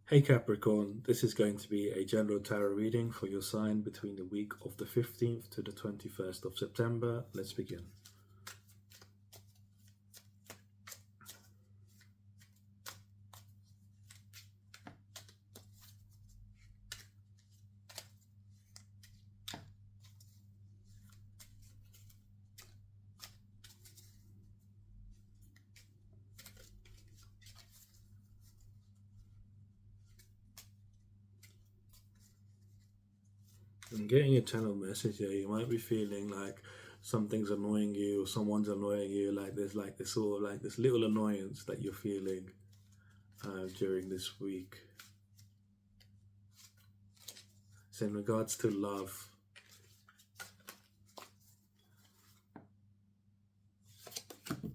Hey Capricorn, this is going to be a general tarot reading for your sign between the week of the 15th to the 21st of September. Let's begin. I'm getting a channel message here. You might be feeling like something's annoying you or someone's annoying you. Like there's like this sort of like this little annoyance that you're feeling during this week. So in regards to love, you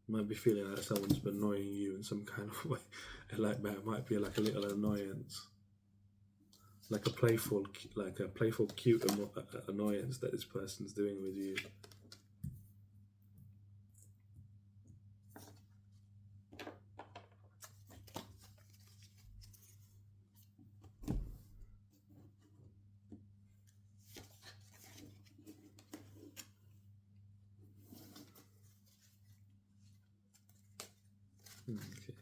might be feeling like someone's been annoying you in some kind of way. Like that might be like a little annoyance, like a playful, cute annoyance that this person's doing with you. Okay.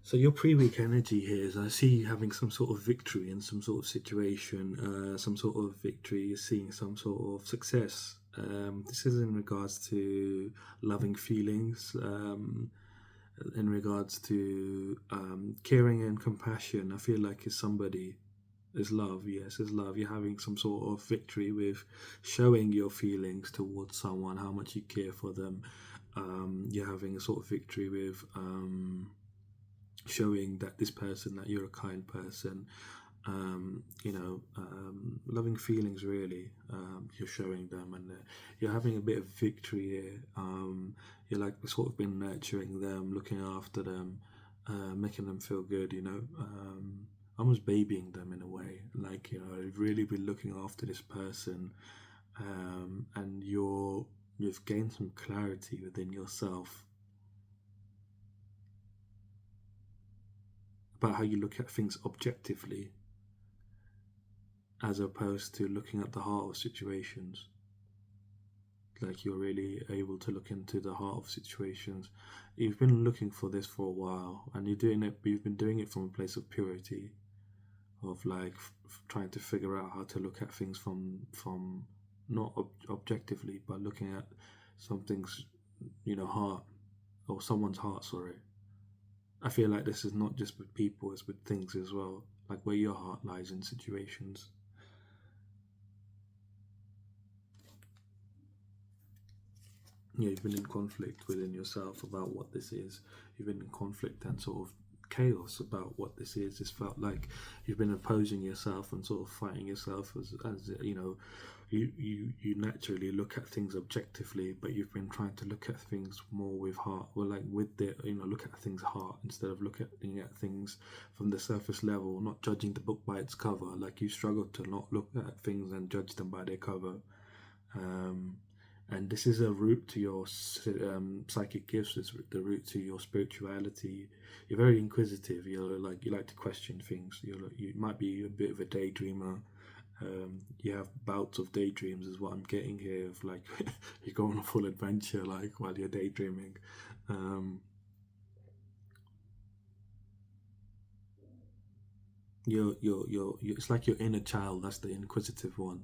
So your pre-week energy here is I see you having some sort of victory in some sort of situation, some sort of victory, you're seeing some sort of success. This is in regards to loving feelings, in regards to caring and compassion. I feel like it's somebody. Is love, yes, is love. You're having some sort of victory with showing your feelings towards someone, how much you care for them. You're having a sort of victory with showing that this person, that you're a kind person. Loving feelings really. You're showing them, and you're having a bit of victory here. You're like sort of been nurturing them, looking after them, making them feel good. Almost babying them in a way. Like you've really been looking after this person, and you've gained some clarity within yourself about how you look at things objectively as opposed to looking at the heart of situations. Like you're really able to look into the heart of situations. You've been looking for this for a while, and you're doing it. But you've been doing it from a place of purity, of like trying to figure out how to look at things from not objectively, but looking at something's heart, or someone's heart. Sorry, I feel like this is not just with people; it's with things as well. Like where your heart lies in situations. You've been in conflict within yourself about what this is. You've been in conflict and sort of chaos about what this is. It's felt like you've been opposing yourself and sort of fighting yourself as you naturally look at things objectively, but you've been trying to look at things more with heart, or like with the look at things heart instead of looking at things from the surface level, not judging the book by its cover. Like you struggle to not look at things and judge them by their cover. Um, and this is a route to your psychic gifts. It's the route to your spirituality. You're very inquisitive. You like to question things. You might be a bit of a daydreamer. You have bouts of daydreams, is what I'm getting here. Of like you go on a full adventure, like while you're daydreaming. Um, it's like your inner child. That's the inquisitive one,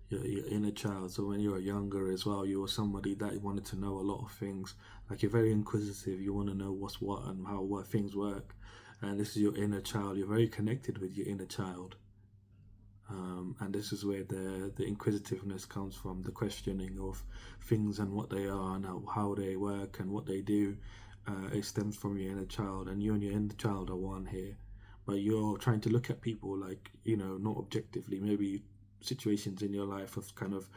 your inner child. So when you were younger as well, you were somebody that wanted to know a lot of things. Like you're very inquisitive. You want to know what's what and how what things work. And this is your inner child. You're very connected with your inner child. And this is where the inquisitiveness comes from, the questioning of things and what they are and how they work and what they do. It stems from your inner child, and you and your inner child are one here. But you're trying to look at people like, not objectively. Maybe situations in your life have kind of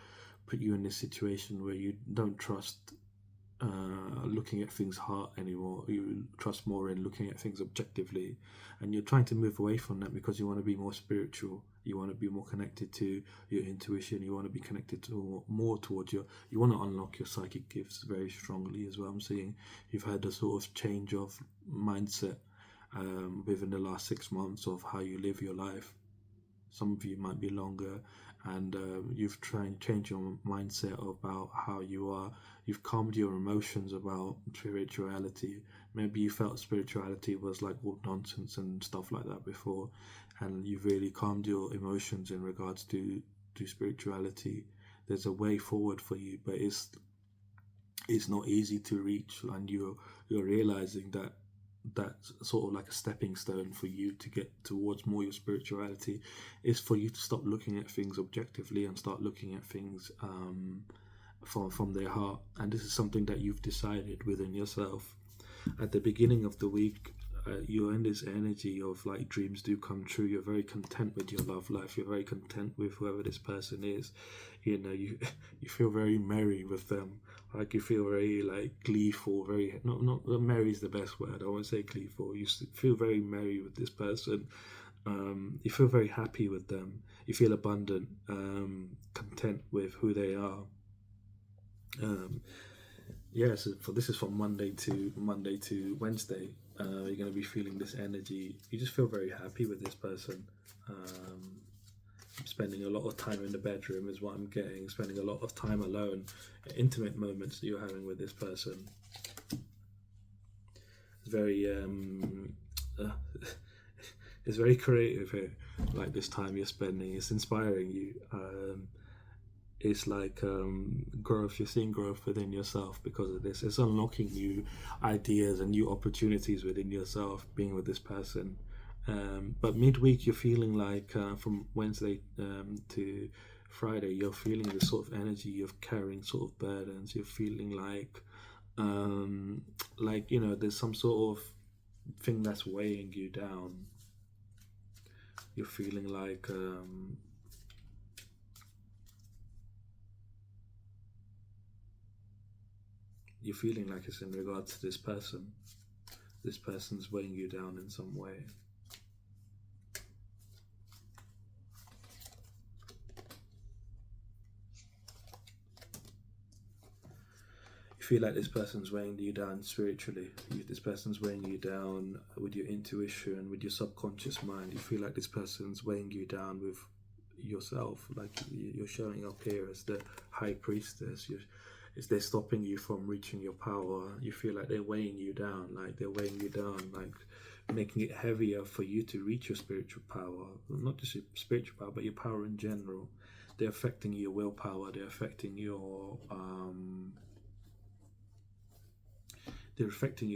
put you in this situation where you don't trust looking at things heart anymore. You trust more in looking at things objectively, and you're trying to move away from that because you want to be more spiritual. You want to be more connected to your intuition. You want to be connected to more towards your. You want to unlock your psychic gifts very strongly as well. I'm seeing you've had a sort of change of mindset, within the last 6 months of how you live your life. Some of you might be longer, and you've tried to change your mindset about how you are. You've calmed your emotions about spirituality. Maybe you felt spirituality was like all nonsense and stuff like that before, and you've really calmed your emotions in regards to spirituality. There's a way forward for you, but it's not easy to reach, and you're realizing that that's sort of like a stepping stone for you to get towards more your spirituality, is for you to stop looking at things objectively and start looking at things from their heart. And this is something that you've decided within yourself. At the beginning of the week, you're in this energy of like dreams do come true. You're very content with your love life. You're very content with whoever this person is. You know, you feel very merry with them. Like you feel very like gleeful. Very not merry is the best word. I won't say gleeful. You feel very merry with this person. You feel very happy with them. You feel abundant, content with who they are. So this is from Monday to Wednesday. You're going to be feeling this energy. You just feel very happy with this person. Spending a lot of time in the bedroom is what I'm getting. Spending a lot of time alone, intimate moments that you're having with this person. It's very it's very creative here. Like this time you're spending, it's inspiring you. It's like growth. You're seeing growth within yourself because of this. It's unlocking new ideas and new opportunities within yourself being with this person. But midweek you're feeling like from Wednesday to Friday you're feeling this sort of energy of carrying sort of burdens. You're feeling like there's some sort of thing that's weighing you down. You're feeling like it's in regards to this person. This person's weighing you down in some way. You feel like this person's weighing you down spiritually. This person's weighing you down with your intuition, with your subconscious mind. You feel like this person's weighing you down with yourself. Like you're showing up here as the high priestess. They're stopping you from reaching your power. You feel like they're weighing you down, like making it heavier for you to reach your spiritual power. Not just your spiritual power, but your power in general. They're affecting your willpower. They're affecting your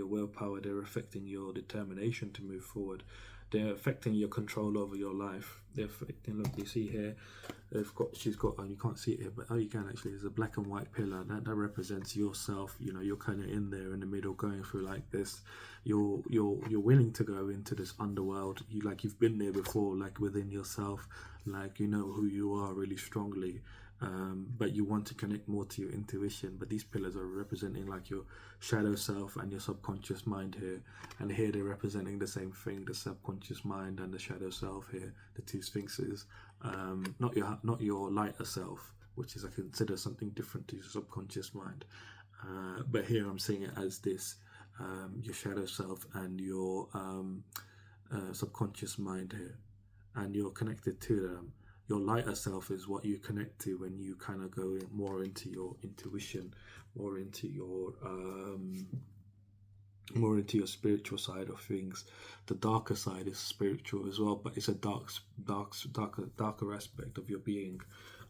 willpower. They're affecting your determination to move forward. They're affecting your control over your life. They're affecting. Look, you see here, she's got, and you can't see it here, but you can actually. There's a black and white pillar that represents yourself. You know, you're kind of in there in the middle, going through like this. You're willing to go into this underworld. You've been there before, like within yourself, like you know who you are really strongly. But you want to connect more to your intuition. But these pillars are representing like your shadow self and your subconscious mind here, and here they're representing the same thing: the subconscious mind and the shadow self here, the two sphinxes. Not your lighter self, which is I consider something different to your subconscious mind. But here I'm seeing it as this: your shadow self and your subconscious mind here, and you're connected to them. Your lighter self is what you connect to when you kind of go more into your intuition, more into your spiritual side of things. The darker side is spiritual as well, but it's a darker aspect of your being.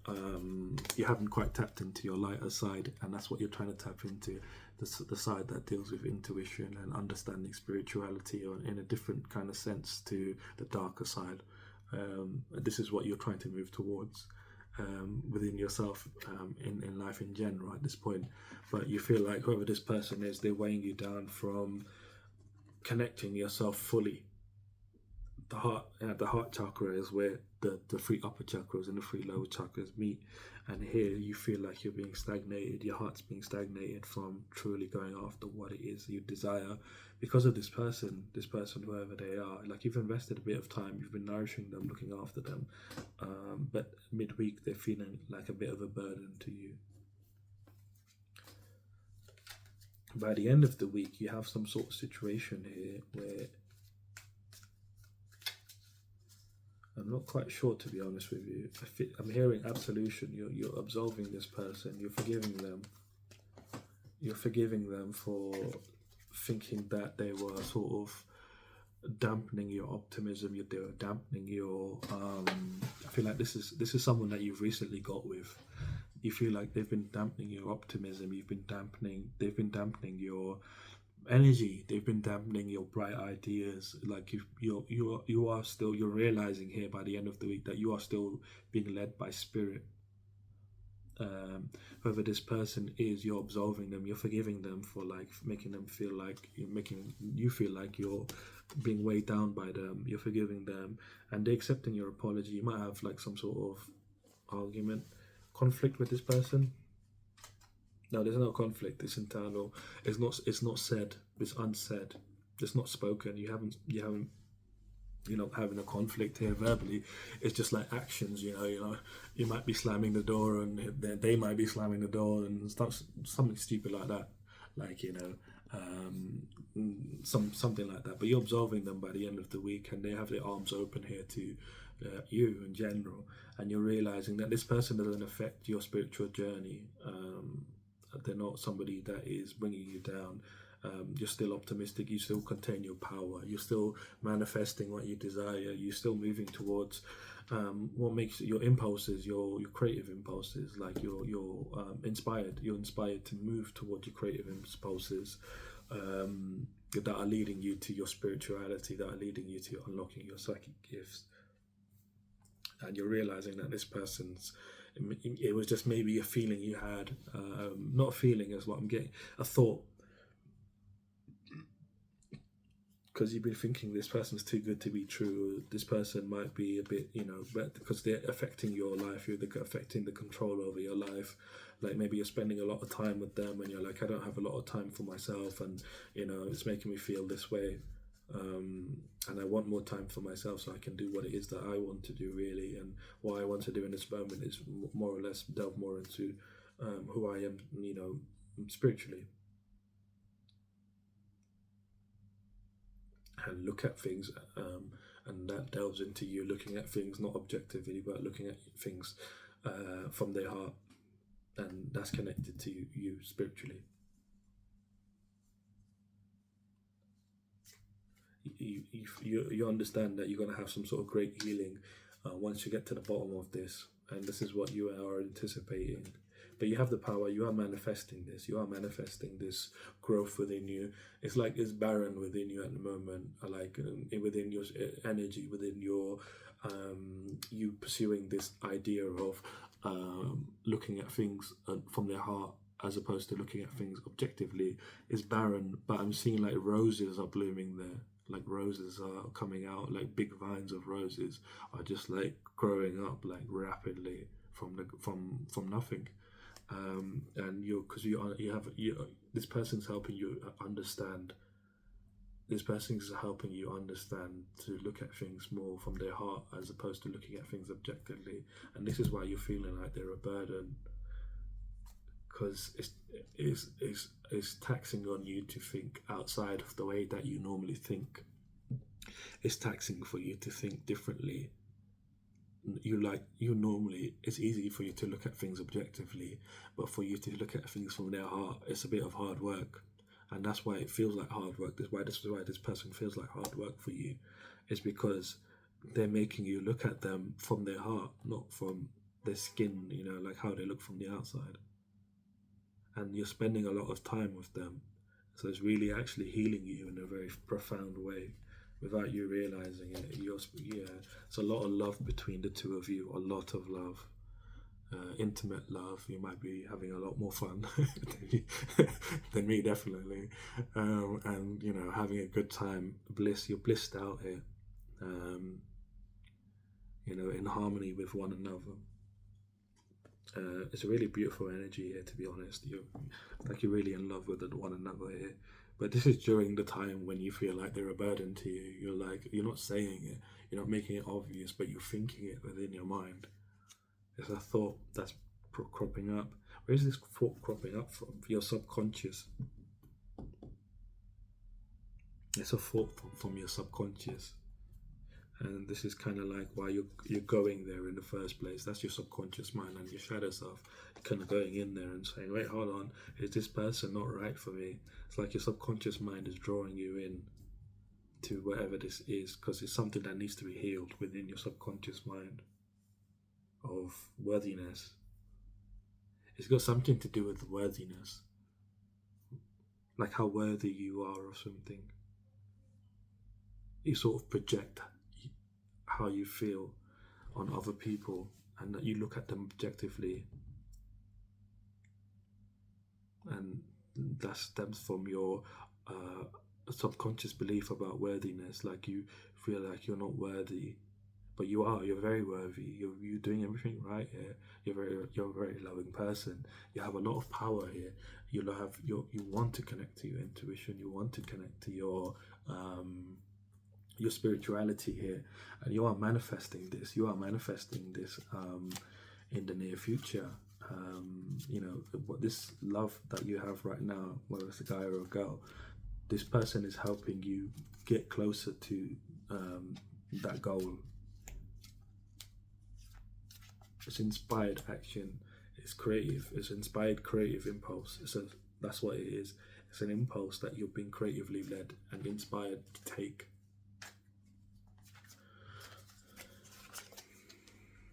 You haven't quite tapped into your lighter side, and that's what you're trying to tap into, the side that deals with intuition and understanding spirituality, or in a different kind of sense to the darker side. This is what you're trying to move towards within yourself, in life in general at this point. But you feel like whoever this person is, they're weighing you down from connecting yourself fully. The heart chakra is where the three upper chakras and the three lower chakras meet, and here you feel like you're being stagnated. Your heart's being stagnated from truly going after what it is you desire because of this person, whoever they are. Like you've invested a bit of time, you've been nourishing them, looking after them, but midweek they're feeling like a bit of a burden to you. By the end of the week, you have some sort of situation here where not quite sure, to be honest with you. I'm hearing absolution. You're absolving this person. You're forgiving them. You're forgiving them for thinking that they were sort of dampening your optimism. They were dampening your. I feel like this is someone that you've recently got with. You feel like they've been dampening your optimism. They've been dampening your energy. They've been dampening your bright ideas. Like you are still, you're realizing here by the end of the week that you are still being led by spirit. Whoever this person is, you're absolving them, you're forgiving them for like making them feel like you're making you feel like you're being weighed down by them. You're forgiving them, and they're accepting your apology. You might have like some sort of argument, conflict with this person. No, there's no conflict. It's internal. It's not. It's not said. It's unsaid. It's not spoken. You're not having a conflict here verbally. It's just like actions. You might be slamming the door, and they might be slamming the door, and stuff, something stupid like that. Like something like that. But you're absolving them by the end of the week, and they have their arms open here to you in general, and you're realizing that this person doesn't affect your spiritual journey. They're not somebody that is bringing you down. You're still optimistic. You still contain your power. You're still manifesting what you desire. You're still moving towards what makes your impulses, your creative impulses. Like you're inspired. You're inspired to move towards your creative impulses that are leading you to your spirituality. That are leading you to unlocking your psychic gifts. And you're realizing that this person's. It was just maybe a feeling you had, not a feeling is what I'm getting, a thought. Because you've been thinking this person's too good to be true. This person might be a bit, but because they're affecting your life, they're affecting the control over your life. Like maybe you're spending a lot of time with them, and you're like, I don't have a lot of time for myself, and it's making me feel this way. And I want more time for myself so I can do what it is that I want to do really, and what I want to do in this moment is more or less delve more into who I am, spiritually, and look at things, and that delves into you looking at things not objectively but looking at things from their heart, and that's connected to you spiritually. You understand that you're going to have some sort of great healing once you get to the bottom of this, and this is what you are anticipating. But you have the power. You are manifesting this. You are manifesting this growth within you. It's like it's barren within you at the moment, like within your energy, within your you pursuing this idea of looking at things from their heart as opposed to looking at things objectively is barren. But I'm seeing like roses are blooming there. Like roses are coming out, like big vines of roses are just like growing up like rapidly from nothing. And this person's helping you understand. This person is helping you understand to look at things more from their heart as opposed to looking at things objectively. And this is why you're feeling like they're a burden, because it's taxing on you to think outside of the way that you normally think. It's taxing for you to think differently. Normally, it's easy for you to look at things objectively, but for you to look at things from their heart, it's a bit of hard work, and that's why it feels like hard work. This is why this person feels like hard work for you. It's because they're making you look at them from their heart, not from their skin. Like how they look from the outside. And you're spending a lot of time with them, so it's really actually healing you in a very profound way without you realizing it. It's a lot of love between the two of you, a lot of love, intimate love. You might be having a lot more fun than me, definitely, and having a good time. You're blissed out here, in harmony with one another. It's a really beautiful energy here, to be honest. You're really in love with one another here. But this is during the time when you feel like they're a burden to you. You're not saying it, you're not making it obvious, but you're thinking it within your mind. It's a thought that's cropping up. Where is this thought cropping up from? Your subconscious. It's a thought from your subconscious. And this is kind of like why you're going there in the first place. That's your subconscious mind and your shadow self kind of going in there and saying, wait, hold on, is this person not right for me? It's like your subconscious mind is drawing you in to whatever this is, because it's something that needs to be healed within your subconscious mind of worthiness. It's got something to do with worthiness, like how worthy you are of something. You sort of project how you feel on other people, and that you look at them objectively, and that stems from your subconscious belief about worthiness. Like you feel like you're not worthy, but you are. You're very worthy. You're doing everything right here. You're a very loving person. You have a lot of power here. You want to connect to your intuition. You want to connect to your spirituality here, and you are manifesting this. You are manifesting this in the near future. What this love that you have right now, whether it's a guy or a girl, this person is helping you get closer to that goal. It's inspired action. It's creative. It's inspired creative impulse. That's what it is. It's an impulse that you're being creatively led and inspired to take.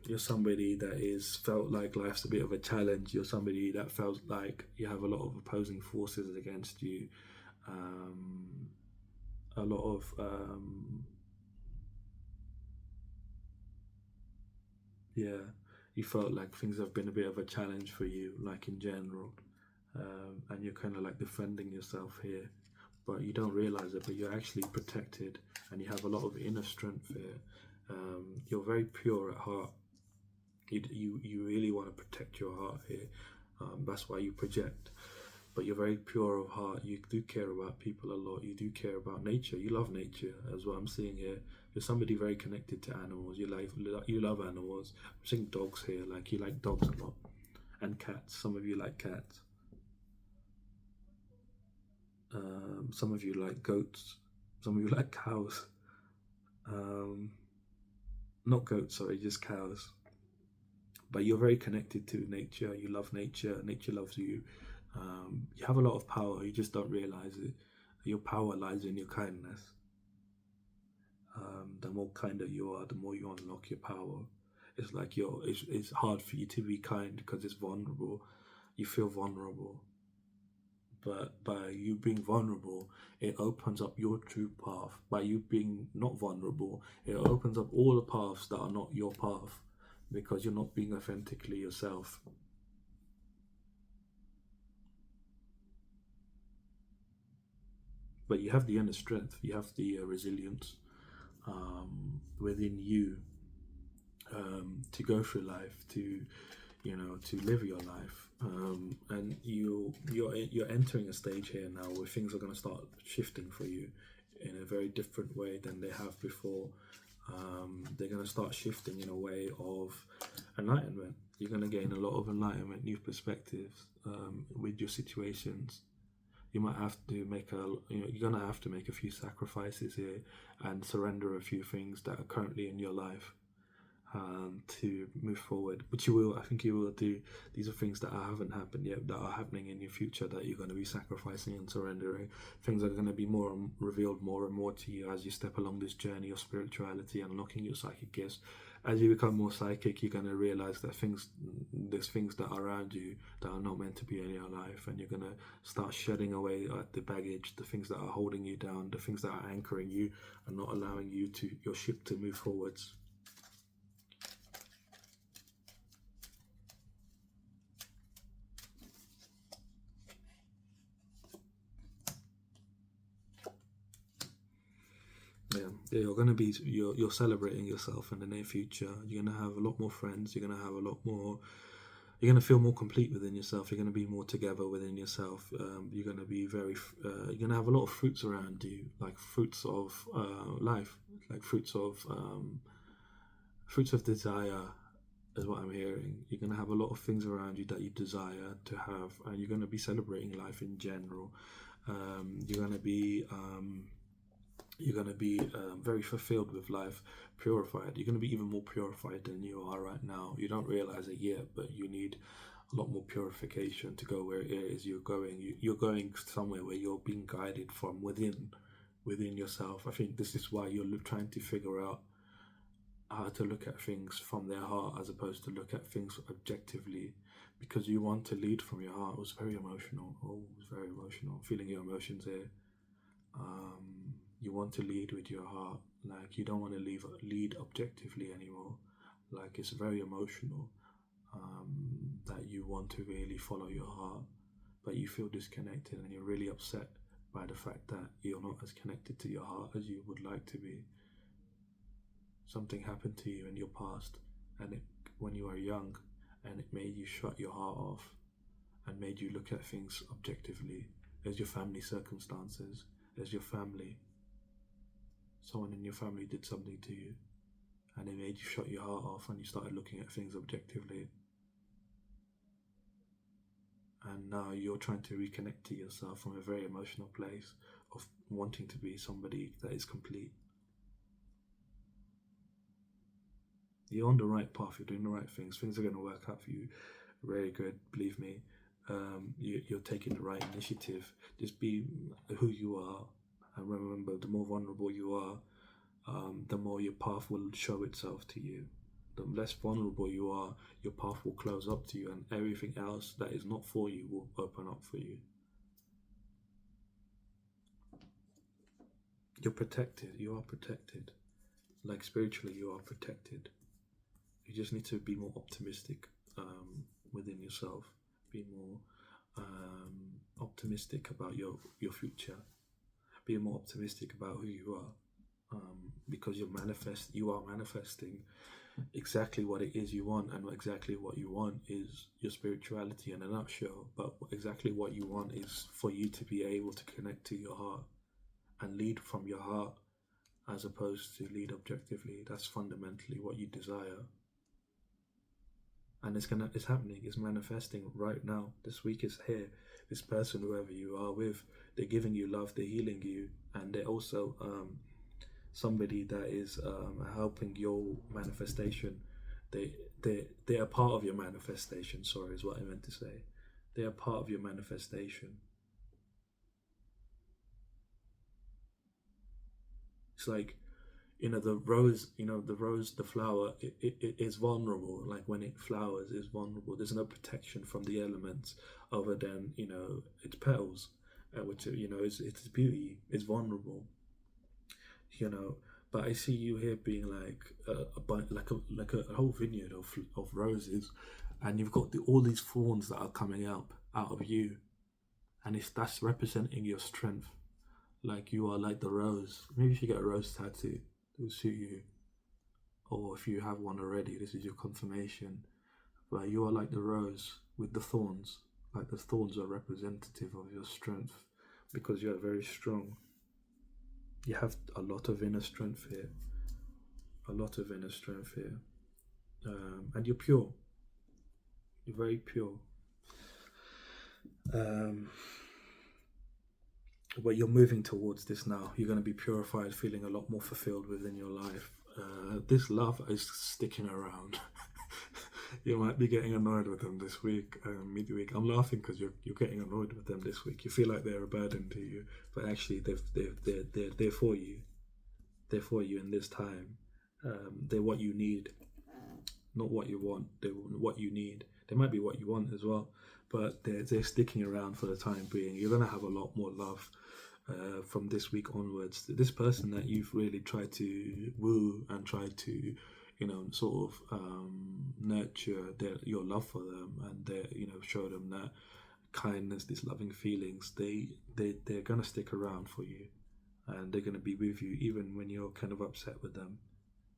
You're somebody that is felt like life's a bit of a challenge. You're somebody that felt like you have a lot of opposing forces against you. A lot of yeah, you felt like things have been a bit of a challenge for you, like in general, and you're kind of like defending yourself here, but you don't realize it. But you're actually protected, and you have a lot of inner strength here. You're very pure at heart. You really want to protect your heart here. That's why you project. But you're very pure of heart. You do care about people a lot. You do care about nature. You love nature, as what I'm seeing here. You're somebody very connected to animals. You love animals. I'm seeing dogs here. Like you like dogs a lot, and cats. Some of you like cats. Some of you like goats. Some of you like cows. Um, Not goats, sorry, just cows. But you're very connected to nature. You love nature. Nature loves you. You have a lot of power. You just don't realize it. Your power lies in your kindness. The more kinder you are, the more you unlock your power. It's like it's hard for you to be kind because it's vulnerable. You feel vulnerable. But by you being vulnerable, it opens up your true path. By you being not vulnerable, it opens up all the paths that are not your path, because you're not being authentically yourself. But you have the inner strength, you have the resilience within you to go through life, to live your life, and you're entering a stage here now where things are going to start shifting for you in a very different way than they have before. They're going to start shifting in a way of enlightenment. You're going to gain a lot of enlightenment, new perspectives with your situations. You might have to you're going to have to make a few sacrifices here and surrender a few things that are currently in your life to move forward, which you will. I think you will do. These are things that haven't happened yet, that are happening in your future, that you're going to be sacrificing and surrendering. Things are going to be more revealed more and more to you as you step along this journey of spirituality and unlocking your psychic gifts. As you become more psychic, you're going to realize that there's things that are around you that are not meant to be in your life, and you're going to start shedding away at the baggage, the things that are holding you down, the things that are anchoring you and not allowing your ship to move forwards. Yeah, you're celebrating yourself in the near future. You're gonna have a lot more friends. You're gonna have a lot more. You're gonna feel more complete within yourself. You're gonna be more together within yourself. You're gonna be You're gonna have a lot of fruits around you, like fruits of life, like fruits of desire, is what I'm hearing. You're gonna have a lot of things around you that you desire to have, and you're gonna be celebrating life in general. You're gonna be You're going to be very fulfilled with life, purified. You're going to be even more purified than you are right now. You don't realize it yet, but you need a lot more purification to go where it is you're going. You're going somewhere where you're being guided from within yourself. I think this is why you're trying to figure out how to look at things from their heart as opposed to look at things objectively, because you want to lead from your heart. It was very emotional. Oh, it was very emotional. Feeling your emotions here. You want to lead with your heart. Like you don't want to lead objectively anymore. Like it's very emotional. That you want to really follow your heart, but you feel disconnected and you're really upset by the fact that you're not as connected to your heart as you would like to be. Something happened to you in your past, and when you were young, and it made you shut your heart off and made you look at things objectively. As your family circumstances, as your family, someone in your family did something to you, and it made you shut your heart off, and you started looking at things objectively. And now you're trying to reconnect to yourself from a very emotional place of wanting to be somebody that is complete. You're on the right path, you're doing the right things are going to work out for you very good, believe me. You're taking the right initiative. Just be who you are, and remember, the more vulnerable you are, the more your path will show itself to you. The less vulnerable you are, your path will close up to you, and everything else that is not for you will open up for you. You're protected. You are protected. Like spiritually, you are protected. You just need to be more optimistic within yourself. Be more optimistic about your future. Be more optimistic about who you are, because you are manifesting exactly what it is you want, and exactly what you want is your spirituality in a nutshell. But exactly what you want is for you to be able to connect to your heart and lead from your heart as opposed to lead objectively. That's fundamentally what you desire. And it's happening, it's manifesting right now. This week is here. This person, whoever you are with, they're giving you love, they're healing you, and they're also somebody that is helping your manifestation. They're a part of your manifestation. Sorry, is what I meant to say. They are part of your manifestation. It's like, the flower, it is vulnerable. Like when it flowers, it's vulnerable. There's no protection from the elements other than its petals, which its beauty is vulnerable. you know. But I see you here being like a whole vineyard of roses, and you've got all these thorns that are coming out of you, and that's representing your strength. Like you are like the rose. Maybe if you get a rose tattoo, it will suit you. Or if you have one already, this is your confirmation. But you are like the rose with the thorns. Like the thorns are representative of your strength, because you are very strong. You have a lot of inner strength here. A lot of inner strength here. And you're pure. You're very pure. But you're moving towards this now. You're going to be purified, feeling a lot more fulfilled within your life. This love is sticking around. You might be getting annoyed with them this week, midweek. I'm laughing because you're getting annoyed with them this week. You feel like they're a burden to you, but actually they're for you. They're for you in this time. They're what you need, not what you want. They're what you need. They might be what you want as well, but they're sticking around for the time being. You're gonna have a lot more love from this week onwards. This person that you've really tried to woo and tried to, sort of nurture your love for them, and show them that kindness, these loving feelings. They're gonna stick around for you, and they're gonna be with you even when you're kind of upset with them.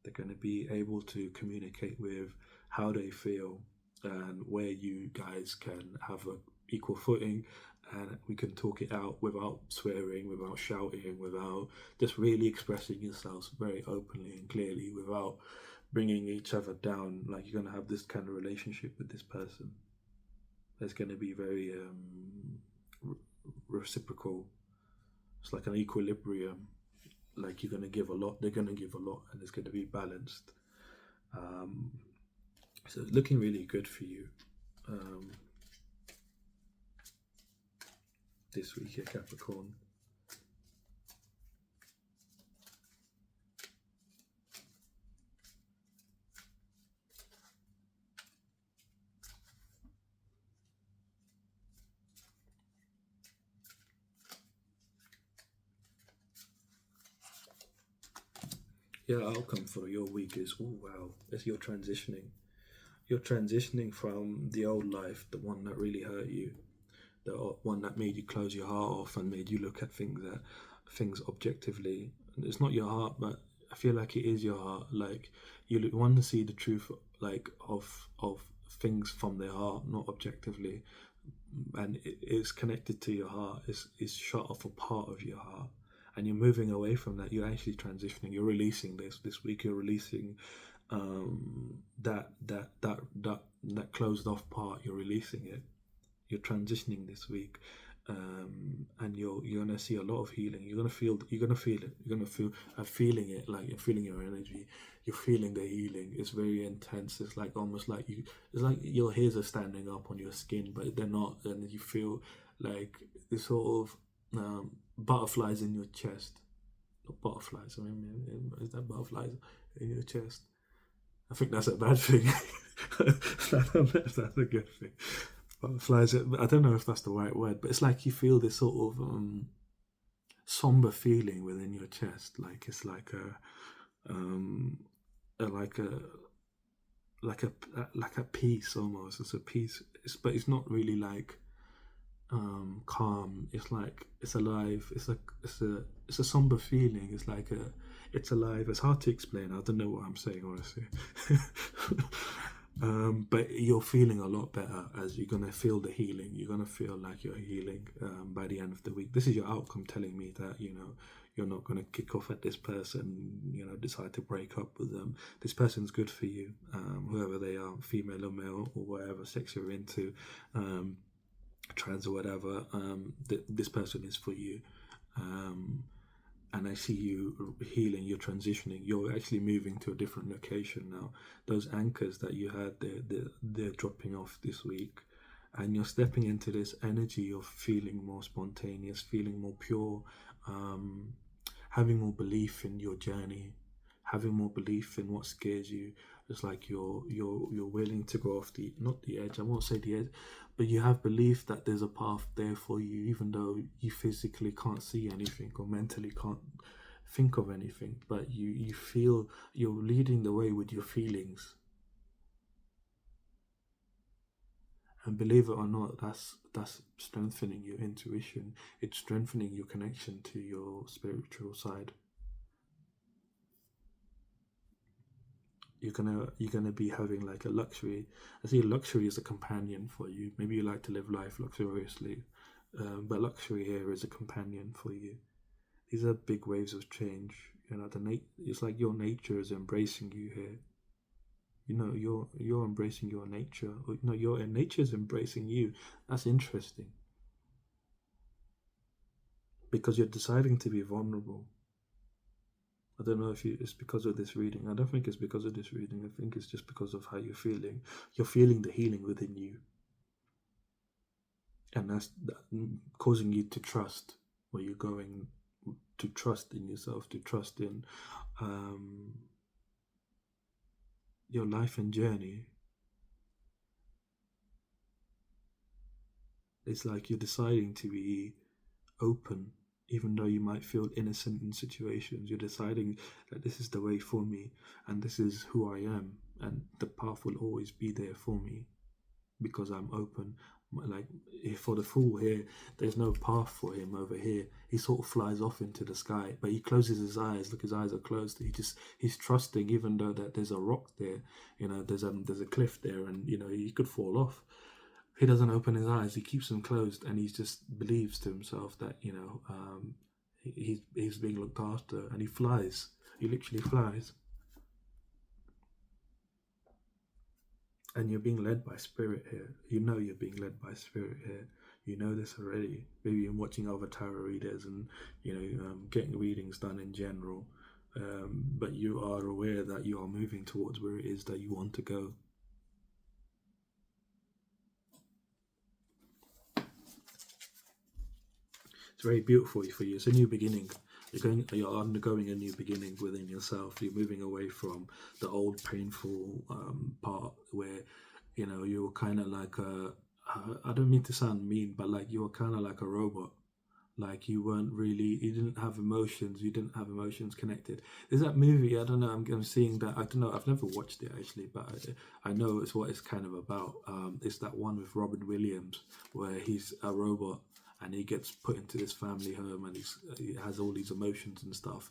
They're going to be able to communicate with how they feel, and where you guys can have a equal footing, and we can talk it out without swearing, without shouting, without just really expressing yourselves very openly and clearly, without bringing each other down. Like you're going to have this kind of relationship with this person. It's going to be very reciprocal. It's like an equilibrium. like you're gonna give a lot, they're gonna give a lot, and it's gonna be balanced. Um, so it's looking really good for you um, this week here, Capricorn. Yeah, outcome for your week is, oh wow, as you're transitioning. You're transitioning from the old life, the one that really hurt you, the one that made you close your heart off and made you look at things objectively. And it's not your heart, but I feel like it is your heart. Like you want to see the truth, like of things from their heart, not objectively, and it is connected to your heart. Is shut off a part of your heart, and you're moving away from that. You're actually transitioning. You're releasing this week. You're releasing that closed off part. You're releasing it. You're transitioning this week, and you're gonna see a lot of healing. You're gonna feel it. You're gonna feel feeling it. Like you're feeling your energy. You're feeling the healing. It's very intense. It's like almost like you. It's like your hairs are standing up on your skin, but they're not. And you feel like this sort of butterflies in your chest. Not butterflies. I mean, is that butterflies in your chest? I think that's a bad thing. I don't know if that's a good thing. Butterflies. I don't know if that's the right word, but it's like you feel this sort of somber feeling within your chest. Like it's a like a like a peace almost. It's a peace, but it's not really like calm. It's like it's alive. It's a somber feeling. It's alive. It's hard to explain. I don't know what I'm saying honestly. But you're feeling a lot better as you're gonna feel the healing. You're gonna feel like you're healing by the end of the week. This is your outcome telling me that you're not gonna kick off at this person. Decide to break up with them. This person's good for you, whoever they are, female or male or whatever sex you're into. Trans or whatever, this person is for you. And I see you healing, you're transitioning, you're actually moving to a different location now. Those anchors that you had, they're dropping off this week. And you're stepping into this energy of feeling more spontaneous, feeling more pure, having more belief in your journey, having more belief in what scares you. It's like you're willing to go off not the edge, I won't say the edge, but you have belief that there's a path there for you, even though you physically can't see anything or mentally can't think of anything, but you feel you're leading the way with your feelings. And believe it or not, that's strengthening your intuition. It's strengthening your connection to your spiritual side. You're gonna be having like a luxury. I see luxury as a companion for you. Maybe you like to live life luxuriously, but luxury here is a companion for you. These are big waves of change. It's like your nature is embracing you here. You're embracing your nature. No, your nature is embracing you. That's interesting because you're deciding to be vulnerable. I don't know if it's because of this reading. I don't think it's because of this reading. I think it's just because of how you're feeling. You're feeling the healing within you. And that's causing you to trust where you're going, to trust in yourself, to trust in your life and journey. It's like you're deciding to be open even though you might feel innocent in situations. You're deciding that this is the way for me and this is who I am, and the path will always be there for me because I'm open. Like for the fool here, there's no path for him over here. He sort of flies off into the sky, but he closes his eyes. Look, his eyes are closed. He's trusting, even though that there's a rock there. There's a cliff there, and he could fall off. He doesn't open his eyes. He keeps them closed, and he just believes to himself that he's being looked after, and he flies. He literally flies. And you're being led by spirit here. You're being led by spirit here. You know this already. Maybe in watching other tarot readers and getting readings done in general. But you are aware that you are moving towards where it is that you want to go. It's very beautiful for you. It's a new beginning. You're undergoing a new beginning within yourself. You're moving away from the old painful part where you were kind of like I don't mean to sound mean, but like you were kind of like a robot. Like you didn't have emotions. You didn't have emotions connected. There's that movie. I don't know. I'm seeing that. I don't know. I've never watched it actually, but I know it's what it's kind of about. It's that one with Robin Williams where he's a robot and he gets put into this family home and he has all these emotions and stuff.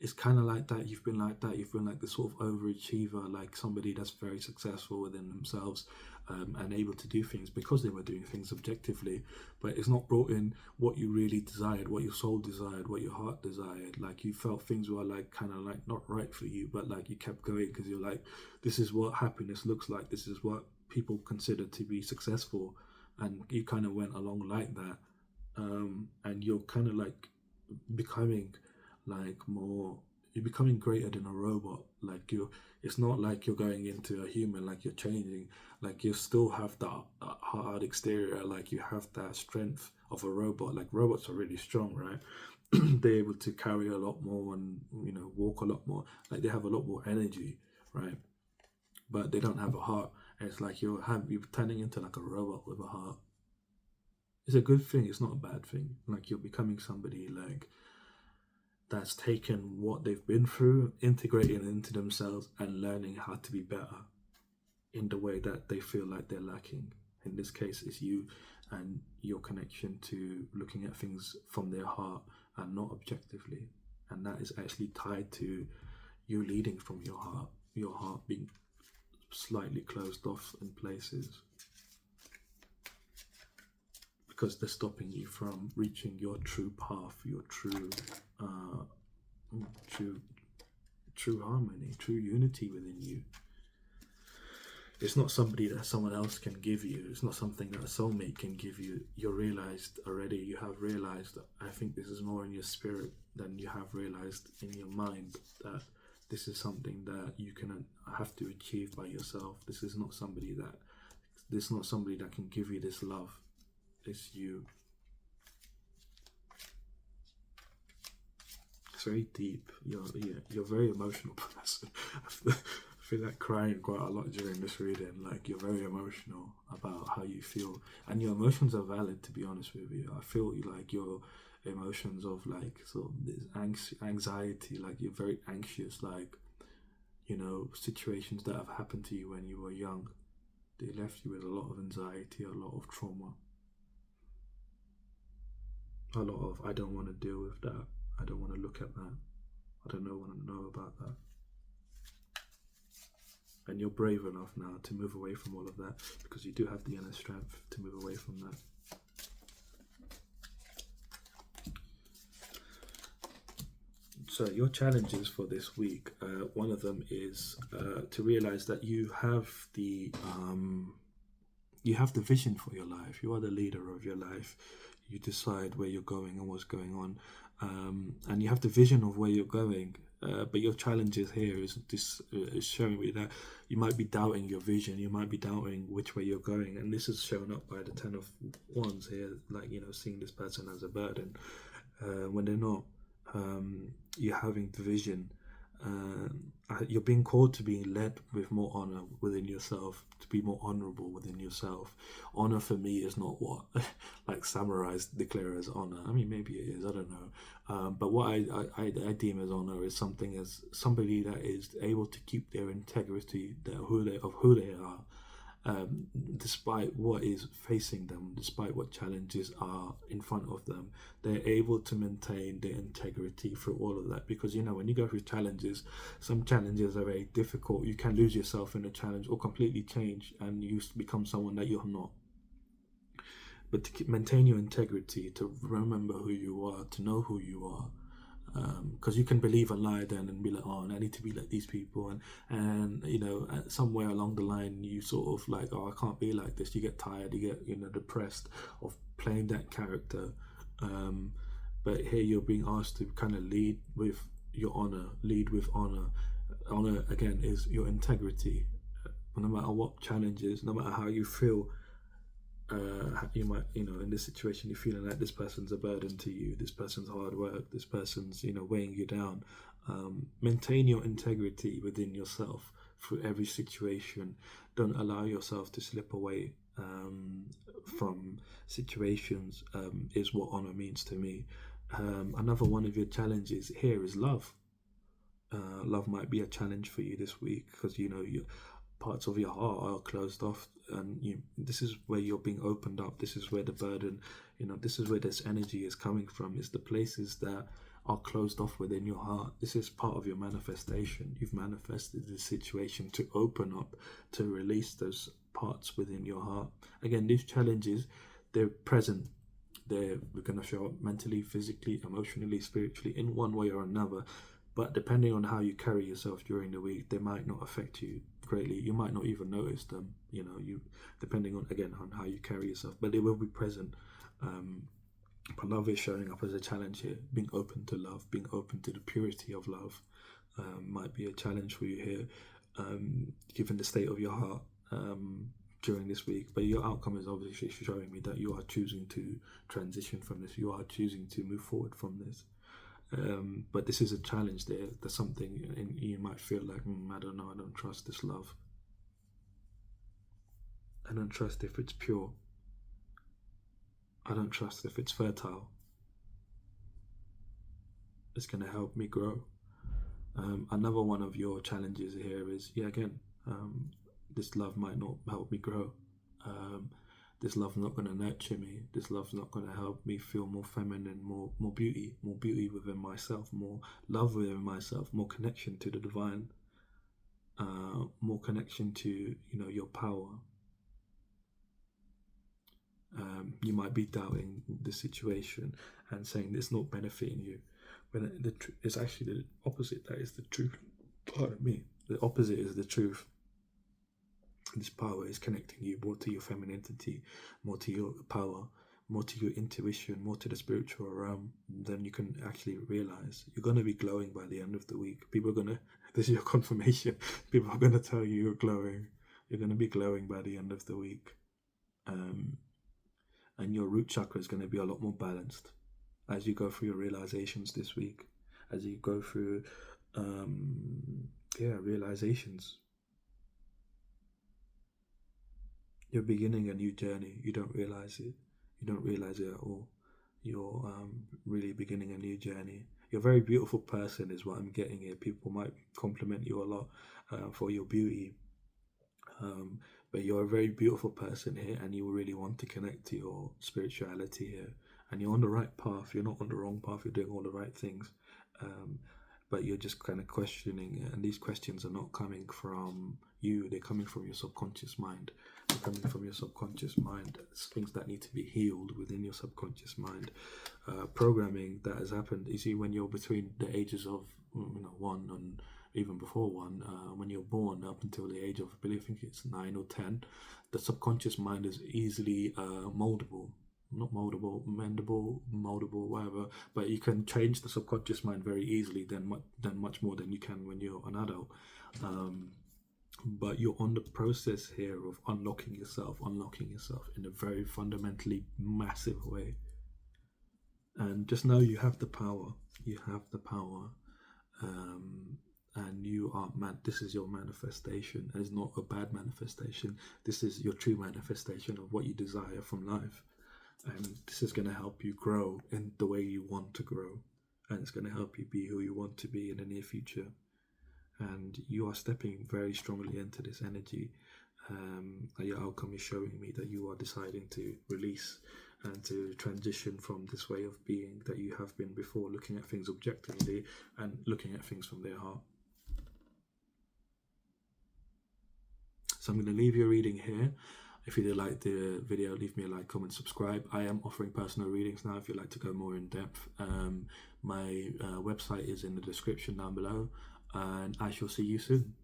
It's kind of like that. You've been like that. You've been like the sort of overachiever, like somebody that's very successful within themselves and able to do things because they were doing things objectively. But it's not brought in what you really desired, what your soul desired, what your heart desired. Like you felt things were like kind of like not right for you, but like you kept going because you're like, this is what happiness looks like. This is what people consider to be successful. And you kind of went along like that. And you're kind of like becoming like more, you're becoming greater than a robot. Like it's not like you're going into a human, like you're changing. Like you still have that hard exterior, like you have that strength of a robot. Like robots are really strong, right? They're able to carry a lot more and walk a lot more. Like they have a lot more energy, right? But they don't have a heart. And it's like you're turning into like a robot with a heart. It's a good thing. It's not a bad thing. Like you're becoming somebody like that's taken what they've been through, integrating it into themselves, and learning how to be better in the way that they feel like they're lacking. In this case, it's you and your connection to looking at things from their heart and not objectively. And that is actually tied to you leading from your heart being slightly closed off in places because they're stopping you from reaching your true path, your true harmony, true unity within you. It's not somebody that someone else can give you. It's not something that a soulmate can give you. You have realized, I think this is more in your spirit than you have realized in your mind, that this is something that you can have to achieve by yourself. This is not somebody that can give you this love. It's you. It's very deep. You're a very emotional person. I feel like crying quite a lot during this reading. Like you're very emotional about how you feel, and your emotions are valid. To be honest with you, I feel like your emotions of like sort of this anxiety. Like you're very anxious. Like situations that have happened to you when you were young, they left you with a lot of anxiety, a lot of trauma, a lot of I don't want to deal with that. I don't want to look at that. I don't want to know about that. And you're brave enough now to move away from all of that because you do have the inner strength to move away from that. So your challenges for this week, one of them is to realize that you have the vision for your life. You are the leader of your life. You decide where you're going and what's going on, and you have the vision of where you're going. But your challenges here is showing me that you might be doubting your vision. You might be doubting which way you're going, and this is shown up by the 10 of Wands here. Like seeing this person as a burden when they're not. You're having the vision. You're being called to be led with more honor within yourself, to be more honorable within yourself. Honor for me is not what like samurais declare as honor. I mean, maybe it is, I don't know. But what I deem as honor is somebody that is able to keep their integrity, who they are, despite what is facing them, despite what challenges are in front of them. They're able to maintain their integrity through all of that, because when you go through challenges, some challenges are very difficult. You can lose yourself in a challenge or completely change and you become someone that you're not. But to maintain your integrity, to remember who you are, to know who you are, because you can believe a lie then and be like, oh, I need to be like these people, and somewhere along the line you sort of like, oh, I can't be like this. You get tired, you get depressed of playing that character. But here you're being asked to kind of lead with your honor, lead with honor. Honor again is your integrity. No matter what challenges, no matter how you feel, you might, in this situation, you're feeling like this person's a burden to you, this person's hard work, this person's, weighing you down. Maintain your integrity within yourself through every situation. Don't allow yourself to slip away from situations, is what honor means to me. Another one of your challenges here is love. Love might be a challenge for you this week because you parts of your heart are closed off, and this is where you're being opened up. This is where the burden, this is where this energy is coming from. It's the places that are closed off within your heart. This is part of your manifestation. You've manifested this situation to open up, to release those parts within your heart. Again, these challenges, they're present. We're going to show up mentally, physically, emotionally, spiritually, in one way or another. But depending on how you carry yourself during the week, they might not affect you greatly. You might not even notice them, depending on, again, on how you carry yourself. But they will be present. But love is showing up as a challenge here. Being open to love, being open to the purity of love, might be a challenge for you here, given the state of your heart during this week. But your outcome is obviously showing me that you are choosing to transition from this. You are choosing to move forward from this. But this is a challenge there. There's something, and you might feel like, I don't know, I don't trust this love. I don't trust if it's pure. I don't trust if it's fertile. It's going to help me grow. Another one of your challenges here is, this love might not help me grow. This love's not going to nurture me. This love's not going to help me feel more feminine, more beauty within myself, more love within myself, more connection to the divine, more connection to your power. You might be doubting the situation and saying it's not benefiting you, when it's actually the opposite. That is the truth. Pardon me. The opposite is the truth. This power is connecting you more to your femininity, more to your power, more to your intuition, more to the spiritual realm than you can actually realize. You're going to be glowing by the end of the week. This is your confirmation. People are going to tell you you're glowing. You're going to be glowing by the end of the week. And your root chakra is going to be a lot more balanced as you go through your realizations this week, as you go through, realizations. You're beginning a new journey. You don't realize it. You don't realize it at all. You're really beginning a new journey. You're a very beautiful person is what I'm getting here. People might compliment you a lot for your beauty. But you're a very beautiful person here, and you really want to connect to your spirituality here. And you're on the right path. You're not on the wrong path. You're doing all the right things. But you're just kind of questioning, and these questions are not coming from you. They're coming from your subconscious mind. They're coming from your subconscious mind. It's things that need to be healed within your subconscious mind. Programming that has happened. You see, when you're between the ages of 1 and even before 1, when you're born up until the age of, I believe, I think it's 9 or 10, the subconscious mind is easily moldable. Not moldable, mendable, moldable, whatever. But you can change the subconscious mind very easily, than much more than you can when you're an adult. But you're on the process here of unlocking yourself in a very fundamentally massive way. And just know you have the power. You have the power. And you are this is your manifestation. It's not a bad manifestation. This is your true manifestation of what you desire from life. And this is going to help you grow in the way you want to grow. And it's going to help you be who you want to be in the near future. And you are stepping very strongly into this energy. Your outcome is showing me that you are deciding to release and to transition from this way of being that you have been before, looking at things objectively and looking at things from their heart. So I'm going to leave your reading here. If you did like the video, leave me a like, comment, subscribe. I am offering personal readings now if you'd like to go more in depth. My website is in the description down below, and I shall see you soon.